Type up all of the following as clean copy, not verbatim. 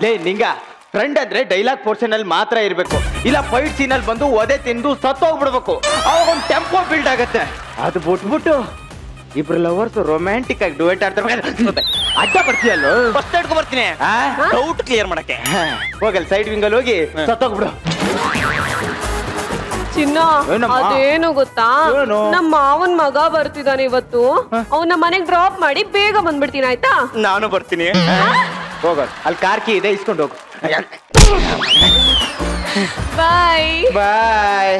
ಲೇ ನಿಂಗ ಫ್ರೆಂಡ್ ಅಂದ್ರೆ ಡೈಲಾಗ್ ಪೋರ್ಷನ್ ಅಲ್ಲಿ ಮಾತ್ರ ಇರ್ಬೇಕು, ಇಲ್ಲ ಫೈಟ್ ಸೀನ್ ಅಲ್ಲಿ ಬಂದು ಒದೆ ತಿಂದು ಸತ್ತೋಗ್ಬಿಡ್ಬೇಕು, ಅವಾಗ ಒಂದು ಟೆಂಪೋ ಬಿಲ್ಡ್ ಆಗತ್ತೆ. ಅದು ಬಿಟ್ಬಿಟ್ಟು ಇಬ್ರು ಲವರ್ಸ್ ರೊಮ್ಯಾಂಟಿಕ್ ಆಗಿ ಡುವೆಟ್ ಆಡ್ತಾರೆ. ಅಡ್ಡ ಬರ್ತೀಯಲ್ಲೋ, ಫಸ್ಟ್ ಹಿಡ್ಕೊ ಬರ್ತೀನಿ ಡೌಟ್ ಕ್ಲಿಯರ್ ಮಾಡಕ್ಕೆ. ಹೋಗಲ್ ಸೈಡ್ ವಿಂಗ್ ಅಲ್ಲಿ ಹೋಗಿ ಸತ್ತೋಗ್ಬಿಡು. ಚಿನ್ನ ಅದೇನು ಗೊತ್ತಾ, ನಮ್ಮ ಮಾವನ್ ಮಗ ಬರ್ತಿದ್ದಾನೆ ಇವತ್ತು, ಅವ್ನ ಮನೆಗ್ ಡ್ರಾಪ್ ಮಾಡಿ ಬೇಗ ಬಂದ್ಬಿಡ್ತೀನಿ ಆಯ್ತಾ? ನಾನು ಬರ್ತೀನಿ. ಹೋಗ ಅಲ್ಲಿ ಕಾರ್ ಕೀ ಇದೆ, ಇಸ್ಕೊಂಡು ಹೋಗು. ಬಾಯ್ ಬಾಯ್.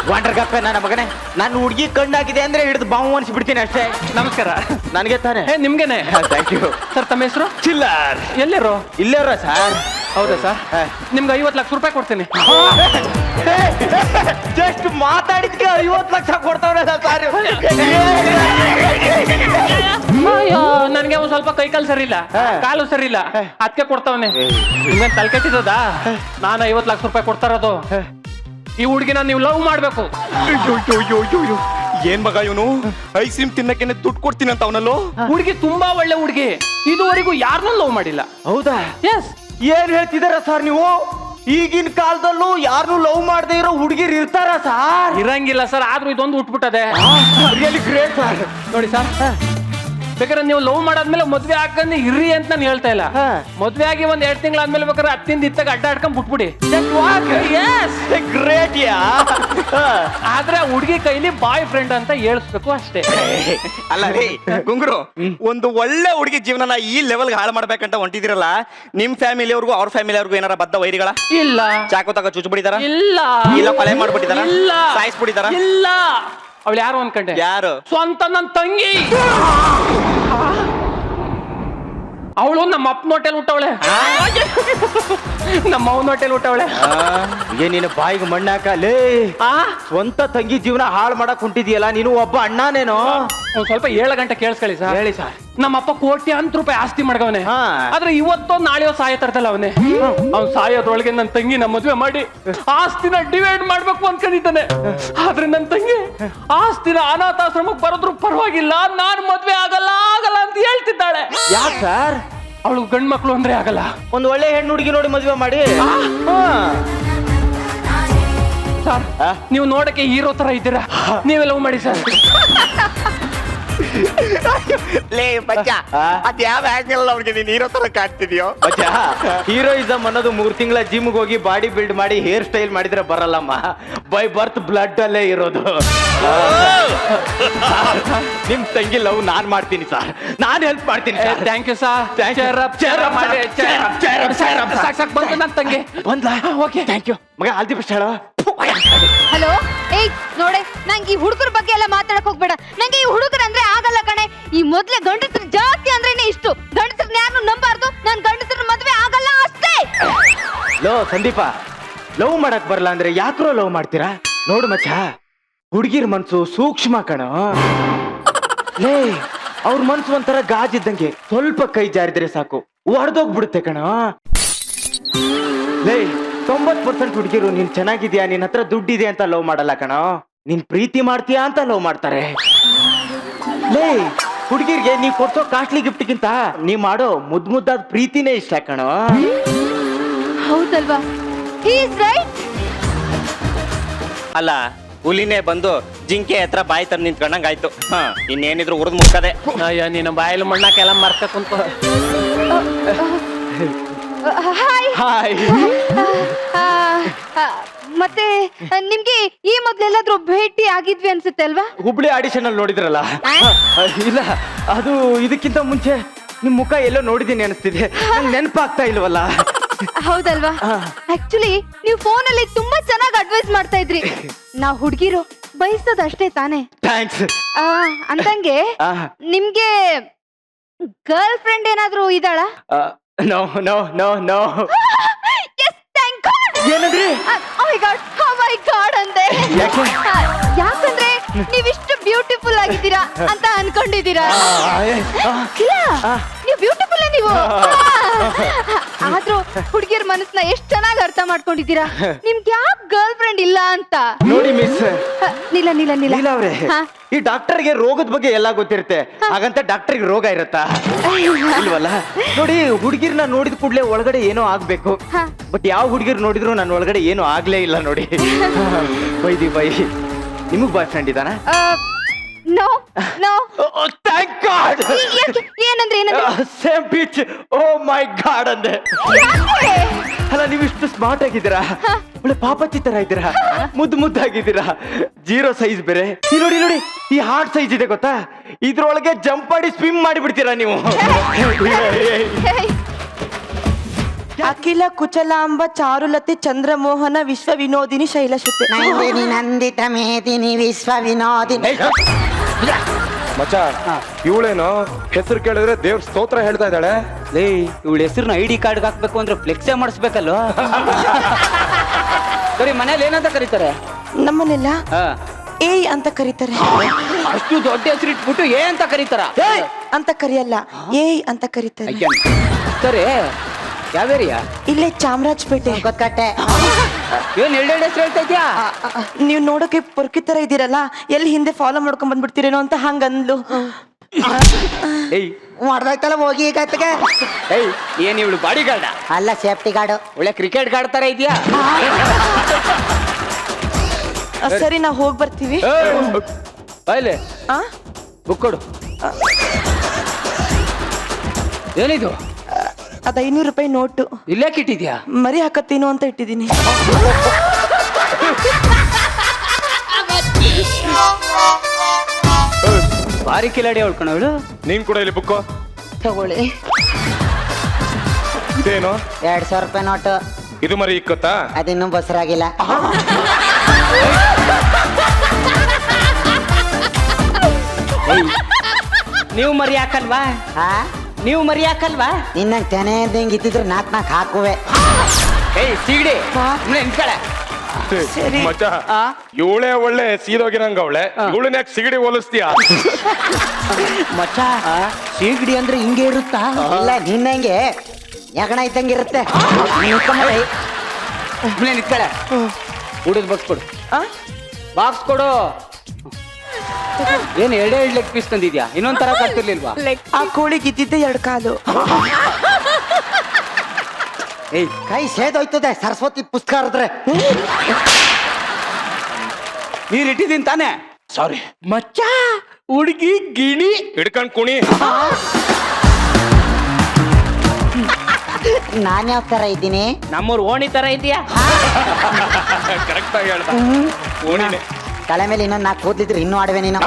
ವಾಟರ್ ಗಪ್ಪೆ ನನ್ನ ಮಗನೇ, ನಾನು ಹುಡುಗಿ ಕಣ್ಣಾಗಿದೆ ಅಂದ್ರೆ ಹಿಡಿದು ಬಾವು ಅನ್ಸ್ಬಿಡ್ತೀನಿ ಅಷ್ಟೇ. ನಮಸ್ಕಾರ. ನನಗೆ ತಾನೆ? ನಿಮ್ಗೆನೆ. ಥ್ಯಾಂಕ್ ಯು ಸರ್, ತಮ್ಮ ಹೆಸರು? ಚಿಲ್ಲರ್. ಎಲ್ಲಿರೋ? ಇಲ್ಲೇರ ಸರ್. ಹೌದಾ ಸರ್? ನಿಮ್ಗೆ 50 ಲಕ್ಷ ರೂಪಾಯಿ ಕೊಡ್ತೀನಿ. ಜಸ್ಟ್ ಮಾತಾಡಿದ್ಕೆ 50 ಲಕ್ಷ ಕೊಡ್ತಾವ್ರೆ ಸರ್. ನನ್ಗೆ ಒಂದ್ ಸ್ವಲ್ಪ ಕೈಕಾಲು ಸರಿ ಇಲ್ಲ, ಕಾಲು ಸರಿ ಇಲ್ಲ, ಅದಕ್ಕೆ ಕೊಡ್ತಾವನೆ. ನಿಮ್ಗೇನ್ ತಲೆ ಕೆಟ್ಟಿರೋದಾ? ನಾನು 50 ಲಕ್ಷ ರೂಪಾಯಿ ಕೊಡ್ತಾ ಇರೋದು. ಈ ಹುಡುಗಿನ ನೀವು ಲವ್ ಮಾಡ್ಬೇಕು. ಏನ್ ಮಗ ಇವನು ಐಸ್ ಕ್ರೀಮ್ ತಿನ್ನಕ್ಕೆ ದುಡ್ಡು ಕೊಡ್ತೀನಿ ಅಂತ ಅವನಲ್ಲೋ. ಹುಡುಗಿ ತುಂಬಾ ಒಳ್ಳೆ ಹುಡುಗಿ, ಇದುವರೆಗೂ ಯಾರನ್ನೂ ಲವ್ ಮಾಡಿಲ್ಲ. ಹೌದಾ? ಎಸ್. ಏನ್ ಹೇಳ್ತಿದಾರ ಸರ್ ನೀವು? ಈಗಿನ ಕಾಲದಲ್ಲೂ ಯಾರನ್ನೂ ಲವ್ ಮಾಡದೇ ಇರೋ ಹುಡುಗಿರು ಇರ್ತಾರ ಸರ್? ಇರಂಗಿಲ್ಲ ಸರ್, ಆದ್ರೂ ಇದೊಂದು ಉಟ್ಬಿಟ್ಟದೆ. Really great sir. ನೋಡಿ ಸರ್, ಬೇಕಾದ್ರೆ ನೀವು ಲವ್ ಮಾಡಾದ್ಮೇಲೆ ಮದ್ವೆ ಹಾಕಂದ್ರೆ ಇರ್ರಿ ಅಂತ ನಾನು ಹೇಳ್ತಾ ಇಲ್ಲ. ಮದ್ವೆ ಆಗಿ 1-2 ತಿಂಗಳಾದ್ಮೇಲೆ ಬೇಕಾದ್ರೆ ಹತ್ತಿಂದ ಇತ್ತಾಗ ಅಡ್ಡ ಆಡ್ಕೊಂಡ್ ಬಿಟ್ಬಿಡಿ. ಗ್ರೇಟ್ ಯಾ. ಆದ್ರೆ ಹುಡುಗಿ ಕೈಲಿ ಬಾಯ್ ಫ್ರೆಂಡ್ ಅಂತ ಹೇಳ್ಸ್ಬೇಕು ಅಷ್ಟೇ. ಅಲ್ಲ ರೀ ಗುಂಗುರು, ಒಂದು ಒಳ್ಳೆ ಹುಡುಗಿ ಜೀವನನ ಈ ಲೆವೆಲ್ ಹಾಳು ಮಾಡ್ಬೇಕಂತ ಹೊಂಟಿದಿರಲ್ಲ, ನಿಮ್ ಫ್ಯಾಮಿಲಿಯವ್ರಿಗೂ ಅವ್ರ ಫ್ಯಾಮಿಲಿಯವ್ರಿಗೂ ಏನಾರ ಬದ್ದ ವೈರಿಗಳ? ಇಲ್ಲ. ಚಾಕು ತಗ ಚುಚ್ಬಿಡಿದಾರ? ಇಲ್ಲ. ಇಲ್ಲ ಕೊಲೆ ಮಾಡ್ಬಿಟ್ಟಿದಾರ? ಇಲ್ಲ. ಸಾಯಿಸ್ಬಿಟ್ಟಿದಾರ? ಇಲ್ಲ. ಅವಳು ಯಾರು ಅನ್ಕಂಡೆ? ಯಾರು? ಸ್ವಂತ ನನ್ನ ತಂಗಿ. ಅವಳು ನಮ್ಮ ಅಪ್ಪನ ಹೋಟೆಲ್ ಹುಟ್ಟವಳೆ, ನಮ್ಮ ಅವನ ಹೋಟೆಲ್ ಹುಟ್ಟವಳೆ. ಏನಿನ ಬಾಯಿಗೆ ಮಣ್ಣಾಕಲೇ. ಸ್ವಂತ ತಂಗಿ ಜೀವನ ಹಾಳು ಮಾಡಕ್ ಹೊಂಟಿದ್ಯಲ್ಲ ನೀನು, ಒಬ್ಬ ಅಣ್ಣನೇನೋ. ಒಂದ್ ಸ್ವಲ್ಪ 7 ಗಂಟೆ ಕೇಳಿಸ್ಕೊಳ್ಳಿ ಸರ್. ಹೇಳಿ ಸರ್. ನಮ್ಮಪ್ಪ ಕೋಟ್ಯಾಂತರ ರೂಪಾಯಿ ಆಸ್ತಿ ಮಾಡ್ಗವನೆ. ಆದ್ರೆ ಇವತ್ತೋ ನಾಳೆಯೋ ಸಾಯ ತರ್ತಲ್ಲ ಅವನೇ. ಅವ್ನು ಸಾಯೋದ್ರೊಳಗೆ ನನ್ನ ತಂಗಿ ನಮ್ಮ ಮದ್ವೆ ಮಾಡಿ ಆಸ್ತಿನ ಡಿವೈಡ್ ಮಾಡ್ಬೇಕು ಅನ್ಕೊಂಡಿದ್ದಾನೆ. ಆದ್ರೆ ನನ್ನ ತಂಗಿ ಆಸ್ತಿನ ಅನಾಥಾಶ್ರಮಕ್ಕೆ ಬರೋದ್ರು ಪರವಾಗಿಲ್ಲ, ನಾನು ಮದ್ವೆ ಆಗಲ್ಲ ಅಂತ ಹೇಳ್ತಿದ್ದಾಳೆ. ಯಾಕೆ ಸರ್? ಅವಳು ಗಂಡ್ ಮಕ್ಳು ಅಂದ್ರೆ ಆಗಲ್ಲ. ಒಂದು ಒಳ್ಳೆ ಹೆಣ್ಣು ಹುಡುಗಿ ನೋಡಿ ಮದ್ವೆ ಮಾಡಿ. ಸರ್, ನೀವು ನೋಡಕ್ಕೆ ಹೀರೋ ತರ ಇದ್ದೀರಾ, ನೀವೇ ಲವ್ ಮಾಡಿ ಸರ್. ಲೇ ಬಚ್ಚ, ಅದ್ ಯಾವ ಆಂಗಲ್ ಅವ್ರಿಗೆ ನೀನ್ ಹೀರೋ ತರ ಕಾಣ್ತಿದ್ಯೋ? ಹೀರೋಯಿಸಮ್ ಅನ್ನೋದು 3 ತಿಂಗಳ ಜಿಮ್ಗೆ ಹೋಗಿ ಬಾಡಿ ಬಿಲ್ಡ್ ಮಾಡಿ ಹೇರ್ ಸ್ಟೈಲ್ ಮಾಡಿದ್ರೆ ಬರಲ್ಲಮ್ಮ, ಬೈ ಬರ್ತ್ ಬ್ಲಡ್ ಅಲ್ಲೇ ಇರೋದು. ನಿಮ್ ತಂಗಿ ಲವ್ ನಾನ್ ಮಾಡ್ತೀನಿ ಸರ್, ನಾನ್ ಹೆಲ್ಪ್ ಮಾಡ್ತೀನಿ. Thank you sir. ಬಂದು ನನ್ನ ತಂಗಿ ಬಂದ್ಲಾ? ಓಕೆ, ಥ್ಯಾಂಕ್ ಯು ಮಗ. ಆಲ್ ದಿ ಬೆಸ್ಟ್ ಹೇಳೋ. ಹಲೋ, ಏಯ್ ನೋಡೆ, ನಂಗೆ ಈ ಹುಡುಗರ ಬಗ್ಗೆ ಎಲ್ಲ ಮಾತಾಡಕ್ ಹೋಗ್ಬೇಡ. ನಂಗೆ ಈ ಹುಡುಗರ ಅಂದ್ರೆ ಆಗಲ್ಲ ಕಣೆ. ಈ ಮೊದ್ಲೇ ಗಂಡಸರು ಜಾಸ್ತಿ ಅಂದ್ರೇನೆ ಇಷ್ಟು. ಗಂಡಸರನ್ನ ಯಾರು ನಂಬಾರ್ದು. ನಾನ್ ಗಂಡಸರ ಮದ್ವೆ ಆಗಲ್ಲ ಅಷ್ಟೇ. ಲೋ ಸಂದೀಪ, ಲವ್ ಮಾಡಕ್ ಬರಲ್ಲ ಅಂದ್ರೆ ಯಾಕ್ರೋ ಲವ್ ಮಾಡ್ತೀರಾ? ನೋಡು ಮಚ್ಚ, ಹುಡುಗಿರ್ ಮನ್ಸು ಸೂಕ್ಷ್ಮ ಕಣೋ. ಲೇ, ಅವ್ರ ಮನ್ಸು ಒಂಥರ ಗಾಜಿದ್ದಂಗೆ, ಸ್ವಲ್ಪ ಕೈ ಜಾರಿದ್ರೆ ಸಾಕು ಒಡೆದೋಗ್ಬಿಡುತ್ತೆ ಕಣೋ. ಲೇ, 90% ಹುಡುಗಿರು ನೀನ್ ಚೆನ್ನಾಗಿದ್ಯಾ, ನಿನ್ ಹತ್ರ ದುಡ್ಡಿದೆ ಅಂತ ಲವ್ ಮಾಡಲ್ಲ ಕಣೋ, ನೀನ್ ಪ್ರೀತಿ ಮಾಡ್ತೀಯಾ ಅಂತ ಲವ್ ಮಾಡ್ತಾರೆ. ಲೇ, ಹುಡುಗಿರ್ಗೆ ನೀ ಕೊಡ್ಸೋ ಕಾಸ್ಟ್ಲಿ ಗಿಫ್ಟ್ಗಿಂತ ನೀ ಮಾಡೋ ಮುದ್ದಾದ ಪ್ರೀತಿನೇ ಇಷ್ಟ ಕಣೋ. ಹೌದಲ್ವಾ? He is right. ಅಲ್ಲ, ಹುಲಿನೇ ಬಂದು ಜಿಂಕೆ ಹತ್ರ ಬಾಯಿ ತರ ನಿಂತ್ಕೊಂಡಂಗಾಯ್ತು. ಇನ್ನೇನಿದ್ರು ಉರಿದ್ ಮುಕ್ಕದೆ. ಅಯ್ಯ, ನೀನು ಬಾಯಲ್ಲಿ ಮಣ್ಣಾಕೆಲ್ಲ ಮರ್ಕ ಕುಂತ. ಹಾಯ್. ಹಾಯ್. ಮತ್ತೆ ನಿಮ್ಗೆ ಈ ಮೊದ್ಲೆಲ್ಲಾದ್ರೂ ಭೇಟಿ ಆಗಿದ್ವಿ ಅನ್ಸುತ್ತೆ ಅಲ್ವಾ? ಹುಬ್ಳಿ ಆಡಿಷನ್ ಅಲ್ಲಿ ನೋಡಿದ್ರಲ್ಲ? ಇಲ್ಲ, ಅದು ಇದಕ್ಕಿಂತ ಮುಂಚೆ ನಿಮ್ ಮುಖ ಎಲ್ಲೋ ನೋಡಿದೀನಿ ಅನಿಸ್ತಿದೆ, ನೆನಪಾಗ್ತಾ ಇಲ್ವಲ್ಲ. ಹೌದಲ್ವಾ? ಆಕ್ಚುಲಿ ನೀವು ಫೋನ್ ಅಲ್ಲಿ ತುಂಬಾ ಚೆನ್ನಾಗಿ ಅಡ್ವೈಸ್ ಮಾಡ್ತಾ ಇದ್ರಿ. ನಾವ್ ಹುಡ್ಗಿರು ಬಯಸೋದಷ್ಟೇ ತಾನೇ. ಥ್ಯಾಂಕ್ಸ್. ಅಂದಂಗೆ ನಿಮ್ಗೆ ಗರ್ಲ್ ಫ್ರೆಂಡ್ ಏನಾದ್ರೂ ಇದ್ದಾಳ? No no no no. ಏನಂದ್ರಿ? Oh my God ಅಂದೆ. ಯಾಕಂದ್ರೆ ನೀವಿಷ್ಟು ಬ್ಯೂಟಿಫುಲ್ ಆಗಿದ್ದೀರಾ ಅಂತ ಅನ್ಕೊಂಡಿದ್ದೀರಾ. ಇಲ್ಲ, ನೀವು ಬ್ಯೂಟಿಫುಲ್ ನೀವು. ಆದ್ರೂ ಹುಡುಗಿಯರ ಮನಸ್ಸನ್ನ ಎಷ್ಟ್ ಚೆನ್ನಾಗಿ ಅರ್ಥ ಮಾಡ್ಕೊಂಡಿದ್ದೀರಾ. ನಿಮ್ಗೆ ಯಾಕೆ ಗರ್ಲ್ ಫ್ರೆಂಡ್ ಇಲ್ಲ ಅಂತ? ನೋಡಿ ಮಿಸ್ ನಿಲ್ಲ ನಿಲ್ಲ ನಿಲ್ಲ ಲೀಲಾ ಅವ್ರೆ, ಹಾ. ಈ ಡಾಕ್ಟರ್ಗೆ ರೋಗದ ಬಗ್ಗೆ ಎಲ್ಲ ಗೊತ್ತಿರುತ್ತೆ, ಹಾಗಂತ ಡಾಕ್ಟರ್ಗೆ ರೋಗ ಇರತ್ತಾ? ಇಲ್ವಲ್ಲ. ನೋಡಿ, ಹುಡುಗಿರ್ನ ನೋಡಿದ ಕೂಡ್ಲೆ ಒಳಗಡೆ ಏನೋ ಆಗ್ಬೇಕು, ಹಾ. ಬಟ್ ಯಾವ ಹುಡುಗಿರ್ ನೋಡಿದ್ರು ನನ್ನ ಒಳಗಡೆ ಏನೋ ಆಗ್ಲೇ ಇಲ್ಲ ನೋಡಿ. ಬೈದಿ ಬೈ, ನಿಮಗ್ ಬಾಯ್ ಫ್ರೆಂಡ್ ಇದಾನ? No no. Thank god. ಏನಂದ್ರೆ ಏನಂದ್ರೆ same pitch. Oh my god ಅಂದೆ. ಯಾಕೆ? ಅಲ್ಲ, ನೀವು ಇಷ್ಟು ಸ್ಮಾರ್ಟ್ ಆಗಿದ್ದೀರಾ, ಒಳ್ಳೆ ಪಾಪಚ್ಚಿ ತರ ಇದ್ದೀರಾ, ಮುದ್ದಾಗಿದ್ದೀರಾ, 0 ಸೈಜ್ ಬೇರೆ. ಈ ನೋಡಿ ನೋಡಿ, ಈ ಹಾರ್ಟ್ ಸೈಜ್ ಇದೆ ಗೊತ್ತಾ, ಇದ್ರೊಳಗೆ ಜಂಪ್ ಮಾಡಿ ಸ್ವಿಮ್ ಮಾಡಿ ಬಿಡ್ತೀರಾ ನೀವು. ಹೇಯ್. ಅಖಿಲ ಕುಚಲಾಂಬ ಚಾರುಲತೆ ಚಂದ್ರಮೋಹನ ವಿಶ್ವ ವಿನೋದಿನಿ ಶೈಲಶುತೆ. ನಂದಿನಿ ನಂದಿತ ಮೇದಿನಿ ವಿಶ್ವ ವಿನೋದಿನಿ. ಮಚ್ಚ, ಇವಳೇನು ಹೆಸರು ಕೇಳಿದ್ರೆ ದೇವ್ರ ಸ್ತೋತ್ರ ಹೇಳ್ತಾ ಇದ್ದಾಳೆ. ಲೇ, ಇವಳ ಹೆಸರನ್ನ ID ಕಾರ್ಡ್ ಹಾಕ್ಬೇಕು ಅಂದ್ರೆ ಫ್ಲೆಕ್ಸೇ ಮಾಡಿಸ್ಬೇಕಲ್ವ? ಸರಿ, ಮನೇಲಿ ಏನಂತ ಕರೀತಾರೆ? ನಮ್ಮನ್ನೆಲ್ಲ ಹಾ, ಏಯ್ ಅಂತ ಕರೀತಾರೆ. ಅಷ್ಟು ದೊಡ್ಡ ಹೆಸರು ಇಟ್ಬಿಟ್ಟು ಏ ಅಂತ ಕರೀತಾರ? ಏಯ್ ಅಂತ ಕರಿಯಲ್ಲ, ಏಯ್ ಅಂತ ಕರೀತಾರೆ. ಅಯ್ಯ. ಸರಿ, ಯಾವ ಏರಿಯಾ? ಇಲ್ಲೇ ಚಾಮರಾಜಪೇಟೆ. ಗೊತ್ತಕಟ್ಟೆ. ಏನ್ ಎರಡೆರಡು ಹೆಸರು ಹೇಳ್ತಾ ಇದ್ಯಾ? ನೀವು ನೋಡೋಕೆ ಪೊರ್ಕಿ ತರ ಇದೀರಲ್ಲ, ಎಲ್ಲಿ ಹಿಂದೆ ಫಾಲೋ ಮಾಡ್ಕೊಂಡ್ ಬಂದ್ಬಿಡ್ತೀರೇನೋ ಅಂತ ಹಂಗಂದ್ಲು. ಏಯ್ ಮಾಡ್ದಾಯ್ತಲ್ಲ ಹೋಗಿ ಈಗ ಅತ್ತಿಗೆ. ಏಯ್, ಏನ್ ಇವಳು ಬಾಡಿ ಗಾರ್ಡ? ಅಲ್ಲ, ಸೇಫ್ಟಿ ಗಾರ್ಡು. ಒಳ್ಳೆ ಕ್ರಿಕೆಟ್ ಗಾರ್ಡ್ ತರ ಇದೆಯಾ? ಸರಿ, ನಾವು ಹೋಗಿ ಬರ್ತೀವಿ. ಬಾಯ್ಲೆ ಆ? ಬುಕ್ ಕೊಡು. ಏನಿದು? ಅದ್ 500 ರೂಪಾಯಿ ನೋಟು. ಇಲ್ಲೇ ಇಟ್ಟಿದ್ಯಾ? ಮರಿ ಹಾಕತ್ತೀನೋ ಅಂತ ಇಟ್ಟಿದ್ದೀನಿ. ಭಾರಿ ಕಿಲಾಡಿ ಅವಳು. ನೀನ್ ಕೂಡ ಇಲ್ಲಿ ಬುಕ್ಕು ತಗೊಳ್ಳಿ. ಇದೇನು? 200 ರೂಪಾಯಿ ನೋಟು. ಇದು ಮರಿ ಇಕ್ಕತ್ತಾ? ಅದಿನ್ನೂ ಬಸರಾಗಿಲ್ಲ. ನೀವು ಮರಿ ಹಾಕಲ್ವಾ? ಹಾ, ನೀವು ಮರಿ ಹಾಕಲ್ವಾ? ನಿನ್ನಂಗ್ ತೆನೆ ಹಿಂಗ್ ಇದ್ದಿದ್ರೆ 4 ಹಾಕುವೆ. ಏಯ್ ಸಿಗಡಿ, ನಿಂತ್ಕಳೆ. ಸರಿ. ಮಚ್ಚ, ಇವಳೇ ಒಳ್ಳೆ ಸೀದೋಗಿರಂಗ ಅವಳೆ, ಇವಳನ್ನ ಯಾಕೆ ಸಿಗಡಿ ಹೋಲಿಸ್ತೀಯ? ಮಚ್ಚ, ಸೀಗಡಿ ಅಂದ್ರೆ ಹಿಂಗೆ ಇರುತ್ತಾ? ಇಲ್ಲ, ನಿನ್ನಂಗೆ ಯಗಣ ಇದ್ದಂಗೆ ಇರುತ್ತೆ. ನಿಂತ್ಕಳೆ. ಹುಡುಗ ಬಾಕ್ಸ್ ಕೊಡು. ಆ? ಬಾಕ್ಸ್ ಕೊಡು. ಏನ್ ಎರಡೇ ಲೆಗ್ ಪೀಸ್ ತಂದಿದ್ಯಾ? ಇನ್ನೊಂದ್ ತರ ಕಟ್ತಿರ್ಲಿಲ್ವಾ? ಆ ಕೋಳಿಗೆ ಇದ್ದಿದ್ದೆ 2 ಕಾಲು. ಏಯ್, ಕೈ ಸೇದೋಯ್ತದೆ ಸರಸ್ವತಿ ಪುಸ್ತಕ ಹರಿದ್ರೆ. ನೀರ್ ಇಟ್ಟಿದ್ದೀನಿ ತಾನೆ? ಸಾರಿ ಮಚ್ಚ, ಹುಡುಗಿ ಗಿಣಿ ಹಿಡ್ಕೊಂಡ್ ಕುಣಿ. ನಾನ್ ಯಾವ ತರ ಇದ್ದೀನಿ? ನಮ್ಮೂರ್ ಓಣಿ ತರ ಇದೆಯಾ? ಕರೆಕ್ಟ್ ಆಗಿ ಹೇಳ್ದ. ಓಣಿನೇ. ತಲೆ ಮೇಲೆ ಇನ್ನೊಂದು 4 ಕೂದ್ಲಿದ್ರೆ ಇನ್ನೂ ಆಡುವೆ ನೀನು.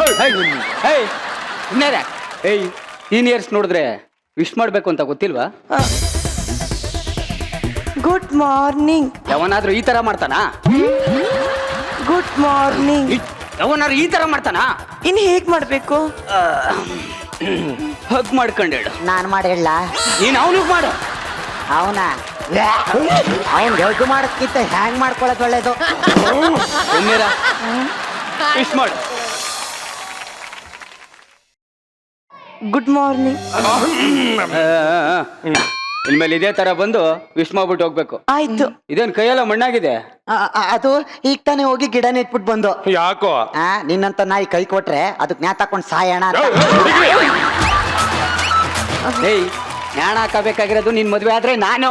ಏಯ್, ಸೀನಿಯರ್ಸ್ ನೋಡಿದ್ರೆ ವಿಶ್ ಮಾಡ್ಬೇಕು ಅಂತ ಗೊತ್ತಿಲ್ವಾ? Good morning. ಯಾವನಾದ್ರೂ ಈ ತರ ಮಾಡ್ತಾನಾ? Good morning. ಯಾವನಾದ್ರೂ ಈ ತರ ಮಾಡ್ತಾನಾ? ಇನ್ ಹೇಗ್ ಮಾಡ್ಬೇಕು? ಹಗ್ ಮಾಡ್ಕೊಂಡೇಳು. ನಾನ್ ಮಾಡಿ ಹೇಳ. ನೀನ್ ಅವನಿಗೆ ಮಾಡು. ಅವನ ಅವನ್ ದೊಡ್ಡ ಮಾಡಕ್ಕಿಂತ ಹ್ಯಾಂಗ್ ಮಾಡ್ಕೊಳ್ಳೋದು ಒಳ್ಳೇದು. ವಿಶ್ ಮಾಡು. Good morning. ಇನ್ಮೇಲೆ ಇದೇ ತರ ಬಂದು ವಿಶ್ ಮಾಡ್ಬಿಟ್ಟು ಹೋಗ್ಬೇಕು. ಆಯ್ತು. ಇದೇನ್ ಕೈಯೆಲ್ಲ ಮಣ್ಣಾಗಿದೆ? ಅದು ಈಗ ತಾನೇ ಹೋಗಿ ಗಿಡ ನೆಟ್ಬಿಟ್ಟು ಬಂದು. ಯಾಕೋ? ನಿನ್ನಂತ ನಾಯಿ ಕೈ ಕೊಟ್ರೆ ಅದಕ್ಕೆ ನ್ಯಾ ತಕೊಂಡ್ ಸಾಯಣ ಅಂತ. ಏಯ್, ಜ್ಞಾನ ಹಾಕಬೇಕಾಗಿರೋದು ನಿನ್ ಮದ್ವೆ ಆದ್ರೆ ನಾನು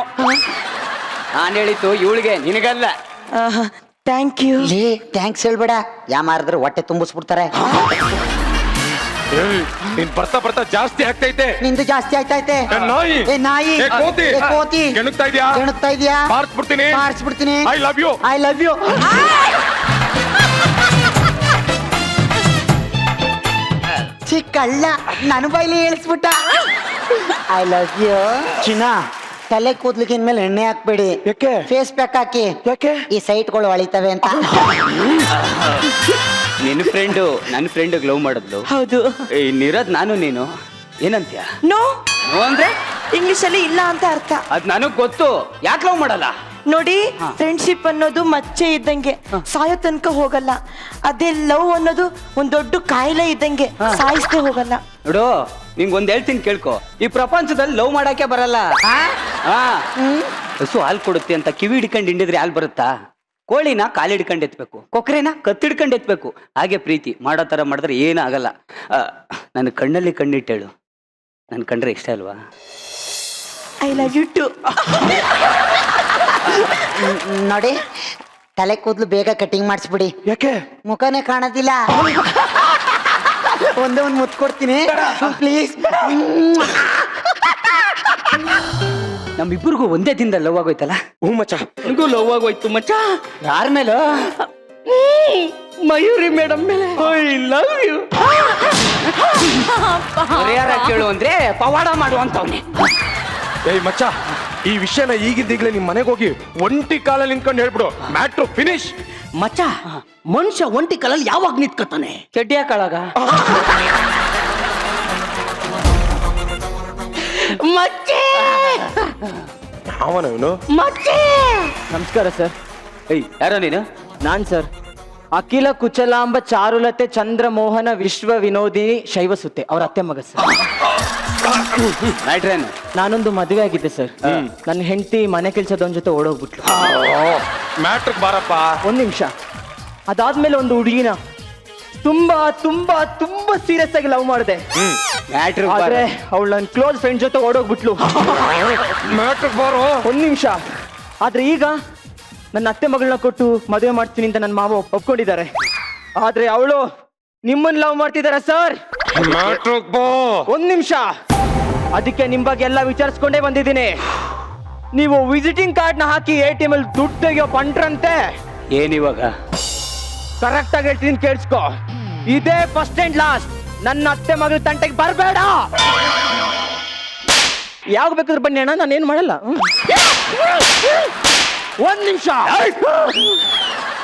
ಹೇಳಿದ್ದು ಇವಳಿಗೆ, ನಿನಗಲ್ಲ. Thank you. ಥ್ಯಾಂಕ್ಸ್ ಹೇಳ್ಬೇಡ, ಯಾ ಮಾರಿದ್ರೆ ಹೊಟ್ಟೆ ತುಂಬಿಸ್ಬಿಡ್ತಾರೆ. ನೀನ್ ಬರ್ತಾ ಬರ್ತಾ ಜಾಸ್ತಿ ಆಗ್ತೈತೆ. ನಿಂದು ಜಾಸ್ತಿ ಆಯ್ತೈತೆ. ಏ ನಾಯಿ! ಏ ನಾಯಿ! ಏ ಕೋತಿ! ಏ ಕೋತಿ! ಕೆಣಕ್ತಾ ಇದ್ಯಾ? ಕೆಣಕ್ತಾ ಇದ್ಯಾ? ಬಾರಿಸ್ಬಿಡ್ತೀನಿ. ಬಾರಿಸ್ಬಿಡ್ತೀನಿ. I love you. I love you. ಚಿಕ್ಕಳ್ಳ ನನ್ನ ಬೈಲಿ ಹೇಳಿಸ್ಬಿಟ್ಟ. I love you. ಚಿನ್ನ, ತಲೆ ಕೂದ್ಲಿಗೆ ಇನ್ಮೇಲೆ ಎಣ್ಣೆ ಹಾಕ್ಬೇಡಿ. ಯಾಕೆ? ಫೇಸ್ ಪ್ಯಾಕ್ ಹಾಕಿ. ಯಾಕೆ? ಈ ಸೈಟ್ಗಳು ಹೊಳಿತವೆ ಅಂತ. ನಿನ್ನ ಫ್ರೆಂಡು ನನ್ನ ಫ್ರೆಂಡ್ ಲವ್ ಮಾಡಿದ್ಲು. ಹೌದು. ಇನ್ನಿರೋದ್ ನಾನು ನೀನು. ಏನಂತ್ಯ? ನೋ ನೋ ಅಂದ್ರೆ ಇಂಗ್ಲಿಷ್ ಅಲ್ಲಿ ಇಲ್ಲ ಅಂತ ಅರ್ಥ. ಅದ್ ನನಗ್ ಗೊತ್ತು. ಯಾಕೆ ಲವ್ ಮಾಡಲ್ಲ? ನೋಡಿ, ಫ್ರೆಂಡ್ಶಿಪ್ ಅನ್ನೋದು ಮಚ್ಚೆ ಇದ್ದಂಗೆ, ಸಾಯೋ ತನಕ ಹೋಗಲ್ಲ. ಅದೇ ಲವ್ ಅನ್ನೋದು ಒಂದ್ ದೊಡ್ಡ ಕಾಯಿಲೆ ಇದ್ದಂಗೆ, ಸಾಯಿಸ್ದೆ ಹೋಗಲ್ಲ. ನೋಡು, ನಿಂಗ್ ಒಂದ್ ಹೇಳ್ತೀನಿ ಕೇಳ್ಕೊ. ಈ ಪ್ರಪಂಚದಲ್ಲಿ ಲವ್ ಮಾಡಕ್ಕೆ ಬರಲ್ಲ. ಹಾ ಹಸು ಹಾಲು ಕೊಡುತ್ತೆ ಅಂತ ಕಿವಿ ಹಿಡ್ಕೊಂಡು ಹಿಂಡಿದ್ರೆ ಹಾಲು ಬರುತ್ತಾ? ಕೋಳಿನ ಕಾಲು ಹಿಡ್ಕೊಂಡು ಎತ್ಬೇಕು, ಕೊಕ್ರೆನ ಕತ್ತಿಡ್ಕೊಂಡು ಎತ್ಬೇಕು. ಹಾಗೆ ಪ್ರೀತಿ ಮಾಡೋ ಥರ ಮಾಡಿದ್ರೆ ಏನೂ ಆಗಲ್ಲ. ನನ್ನ ಕಣ್ಣಲ್ಲಿ ಕಣ್ಣಿಟ್ಟೇಳು, ನನ್ನ ಕಂಡ್ರೆ ಇಷ್ಟ ಅಲ್ವಾ? I love you too. ನೋಡಿ, ತಲೆ ಕೂದಲು ಬೇಗ ಕಟಿಂಗ್ ಮಾಡಿಸ್ಬಿಡಿ. ಯಾಕೆ? ಮುಖನೇ ಕಾಣೋದಿಲ್ಲ. ಒಂದೇ ಒಂದು ಮುತ್ತು ಕೊಡ್ತೀನಿ ಪ್ಲೀಸ್. ನಮ್ಮಿಬ್ಬರಿಗೂ ಒಂದೇ ದಿನದಲ್ಲಿ ಲವ್ ಆಗೋಯ್ತಲ್ಲ? ಹ್ಞೂ ಮಚ್ಚ. ನನಗೂ ಲವ್ ಆಗೋಯ್ತು ಮಚ್ಚ. ಯಾರ ಮೇಲೋ? ಮಯೂರಿ ಮೇಡಮ್ ಮೇಲೆ. I love you. ಪರಿಹಾರ ಕೇಳು ಅಂದ್ರೆ ಪವಾಡ ಮಾಡು ಅಂತವ್ನೆ. ಏಯ್ ಮಚ್ಚ, ಈ ವಿಷಯನ ಈಗಿದ್ದೀಗ್ಲೇ ನಿಮ್ ಮನೆಗೆ ಹೋಗಿ ಒಂಟಿ ಕಾಲಲ್ಲಿ ನಿಂತ್ಕೊಂಡು ಹೇಳ್ಬಿಡು. Matter finish. ಮಚ್ಚ, ಮನುಷ್ಯ ಒಂಟಿ ಕಾಲಲ್ಲಿ ಯಾವಾಗ ನಿಂತ್ಕೊತಾನೆ? ಚಡ್ಡಿಯ ಕಾಳಾಗ. ಮಚ್ಚೆ ಅವನ ಇವನು. ಮಚ್ಚೆ. ನಮಸ್ಕಾರ ಸರ್. ಏಯ್ ಯಾರೋ ನೀನು? ನಾನ್ ಸರ್ ಅಖಿಲ ಕುಚಲಾಂಬ ಚಾರುಲತೆ ಚಂದ್ರಮೋಹನ ವಿಶ್ವ ವಿನೋದಿನಿ ಶೈವಸುತ್ತೆ ಅವ್ರ ಅತ್ತೆ ಮಗ ಸರ್. ನೈಟ್ರೇನು? ನಾನೊಂದು ಮದುವೆ ಆಗಿದ್ದೆ ಸರ್. ನನ್ನ ಹೆಂಡತಿ ಮನೆ ಕೆಲ್ಸದವನ ಜೊತೆ ಓಡೋಗ್ಬಿಟ್ಲು. ಮ್ಯಾಟ್ರಿಗೆ ಬಾರಪ್ಪ. ಒಂದ್ ನಿಮಿಷ. ಅದಾದ್ಮೇಲೆ ಒಂದು ಹುಡುಗಿನ ತುಂಬಾ ತುಂಬಾ ತುಂಬಾ ಸೀರಿಯಸ್ ಆಗಿ ಲವ್ ಮಾಡಿದೆ. ಮ್ಯಾಟ್ರು ಆದ್ರೆ ಅವಳು ನನ್ನ ಕ್ಲೋಸ್ ಫ್ರೆಂಡ್ ಜೊತೆ ಓಡೋಗ್ಬಿಟ್ಲು. ಮ್ಯಾಟ್ರಿಗೆ ಬಾರೋ. ಒಂದ್ ನಿಮಿಷ. ಆದ್ರೆ ಈಗ ನನ್ನ ಅತ್ತೆ ಮಗಳನ್ನ ಕೊಟ್ಟು ಮದುವೆ ಮಾಡ್ತೀನಿ ಅಂತ ನನ್ನ ಮಾವ ಒಪ್ಕೊಂಡಿದ್ದಾರೆ. ಆದ್ರೆ ಅವಳು ನಿಮ್ಮನ್ನ ಲವ್ ಮಾಡ್ತಿದಾರ ಸರ್. ಮ್ಯಾಟ್ರಿಗೆ ಬಾ. ಒಂದ್ ನಿಮಿಷ. ಅದಕ್ಕೆ ನಿಮ್ ಬಗ್ಗೆ ಎಲ್ಲ ವಿಚಾರಿಸ್ಕೊಂಡೇ ಬಂದಿದ್ದೀನಿ. ನೀವು ವಿಸಿಟಿಂಗ್ ಕಾರ್ಡ್ ನ ಹಾಕಿ ATM ಅಲ್ಲಿ ದುಡ್ಡು ತೆಗಿಯೋ ಪಂಟ್ರಂತೆ. ಏನಿವಾಗ? ಕರೆಕ್ಟ್ ಆಗಿ ಹೇಳ್ತೀನಿ, ಕೇಳಿಸ್ಕೊ. ಇದೇ ಫಸ್ಟ್ ಅಂಡ್ ಲಾಸ್ಟ್. ನನ್ನ ಅತ್ತೆ ಮಗಳ ತಂಟೆಗೆ ಬರಬೇಡ. ಯಾವಾಗ ಬೇಕಾದ್ರೂ ಬನ್ನಿ ಅಣ್ಣ, ನಾನೇನು ಮಾಡಲ್ಲ. ಒಂದ್ ನಿಮಿಷ.